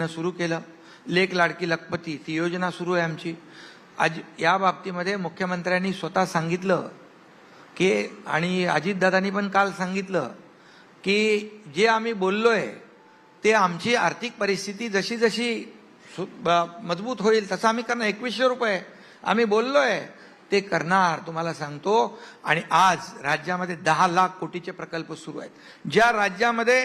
सुरू केलं. लेक लाडकी लखपती ती योजना सुरू आहे आमची. आज या बाबतीमध्ये मुख्यमंत्र्यांनी स्वतः सांगितलं की आणि अजितदादांनी पण काल सांगितलं की जे आम्ही बोललोय ते आमची आर्थिक परिस्थिती जशी जशी मजबूत होईल तसं आम्ही करणार. 2100 रुपये आम्ही बोललोय ते करणार तुम्हाला सांगतो. आणि आज राज्यामध्ये 10 लाख कोटीचे प्रकल्प सुरू आहेत. ज्या राज्यामध्ये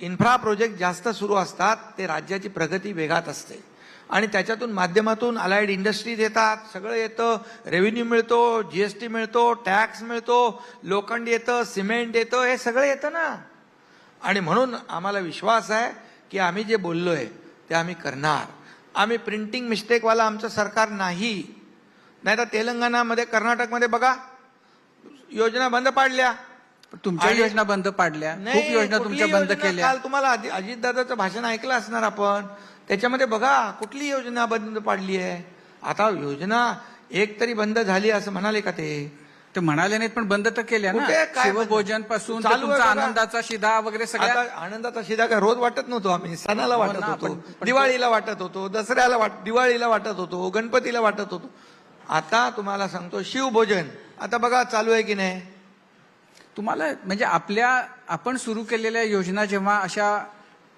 इन्फ्रा प्रोजेक्ट जास्त सुरू असतात ते राज्याची प्रगती वेगात असते आणि त्याच्यातून माध्यमातून अलाइड इंडस्ट्रीज येतात. सगळं येतं, रेव्हेन्यू मिळतो, जीएसटी मिळतो, टॅक्स मिळतो, लोखंड येतं, सिमेंट येतं, हे सगळं येतं ना. आणि म्हणून आम्हाला विश्वास आहे की आम्ही जे बोललोय ते आम्ही करणार. आम्ही प्रिंटिंग मिस्टेकवाला आमचं सरकार नाही. नाही तर तेलंगणामध्ये, कर्नाटकमध्ये बघा योजना बंद पाडल्या. तुमच्या योजना बंद पाडल्या, खूप योजना तुमच्या बंद केल्या. काल तुम्हाला अजितदादाचं भाषण ऐकलं असणार आपण. त्याच्यामध्ये बघा कुठली योजना बंद पाडली आहे. आता योजना एक तरी बंद झाली असं म्हणाले का ते म्हणाले नाहीत पण बंद तर केल्या ना. शिवभोजन पासून तुमचा आनंदाचा शिधा वगैरे सगळ्या. आनंदाचा शिधा काय रोज वाटत नव्हतो आम्ही. सणाला वाटत होतो, दिवाळीला वाटत होतो, दसऱ्याला दिवाळीला वाटत होतो, गणपतीला वाटत होतो. आता तुम्हाला सांगतो शिवभोजन आता बघा चालू आहे की नाही. तुम्हाला म्हणजे आपण सुरू केलेल्या योजना जेव्हा अशा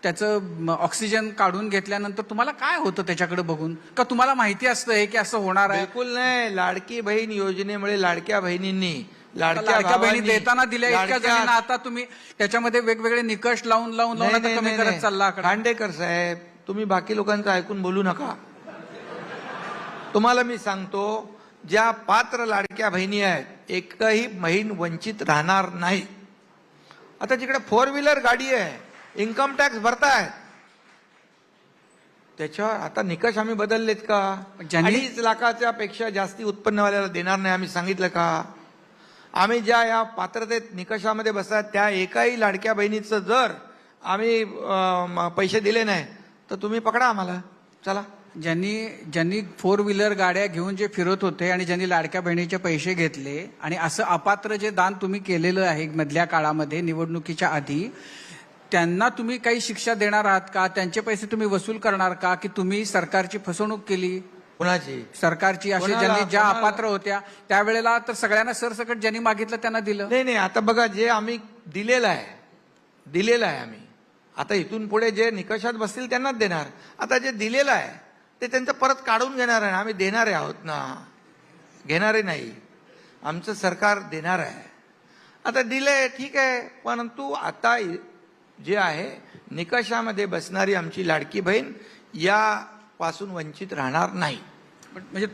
त्याचं ऑक्सिजन काढून घेतल्यानंतर तुम्हाला काय होतं त्याच्याकडे बघून? का तुम्हाला माहिती असतं हे की असं होणार आहे? बिलकुल नाही. लाडकी बहीण योजनेमुळे लाडक्या बहिणींनी लाडक्या बहिणी देताना दिल्या इतक्या जणांना, आता तुम्ही त्याच्यामध्ये वेगवेगळे निकष लावून आता कमी करत चालला. खांडेकर साहेब तुम्ही बाकी लोकांचं ऐकून बोलू नका. तुम्हाला मी सांगतो ज्या पात्र लाडक्या बहिणी आहेत एकही बहीण वंचित राहणार नाही. आता जिकडे 4 व्हीलर गाडी आहे, इन्कम टॅक्स भरतायत, त्याच्यावर आता निकष आम्ही बदललेत का? 2.5 लाखाच्या पेक्षा जास्ती उत्पन्नवाल्याला देणार नाही आम्ही सांगितलं का? आम्ही ज्या या पात्रतेत निकषामध्ये बसतात त्या एकाही लाडक्या बहिणीचं जर आम्ही पैसे दिले नाही तर तुम्ही पकडा आम्हाला. चला. ज्यांनी 4 व्हीलर गाड्या घेऊन जे फिरत होते आणि ज्यांनी लाडक्या बहिणीचे पैसे घेतले आणि असं अपात्र जे दान तुम्ही केलेलं आहे मधल्या काळामध्ये निवडणुकीच्या आधी, त्यांना तुम्ही काही शिक्षा देणार आहात का? त्यांचे पैसे तुम्ही वसूल करणार का? की तुम्ही सरकारची फसवणूक केली? कुणाची? सरकारची. असे ज्यांनी ज्या अपात्र होत्या त्यावेळेला तर सगळ्यांना सरसकट ज्यांनी मागितलं त्यांना दिलं. नाही आता बघा जे आम्ही दिलेलं आहे आम्ही. आता इथून पुढे जे निकषात बसतील त्यांनाच देणार. आता जे दिलेलं आहे ते त्यांचं परत काढून घेणार आहे. आम्ही देणारे आहोत ना, घेणारे नाही. आमचं सरकार देणार आहे. आता दिले ठीक आहे, परंतु आता जे आहे निकषामध्ये बसणारी आमची लाडकी बहीण यापासून वंचित राहणार नाही. म्हणजे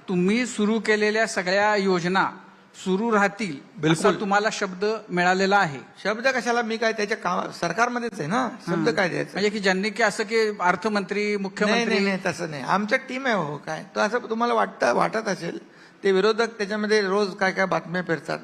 तुम्ही सुरू केलेल्या सगळ्या योजना सुरू राहतील बिलकुल तुम्हाला शब्द मिळालेला आहे. शब्द कशाला? मी काय त्याच्या सरकारमध्येच आहे ना. शब्द काय द्यायचं? म्हणजे की ज्यांनी की असं की अर्थमंत्री, मुख्यमंत्री. नाही तसं नाही. आमचं टीम आहे हो. काय तर असं तुम्हाला वाटत असेल. ते विरोधक त्याच्यामध्ये रोज काय बातम्या फिरतात.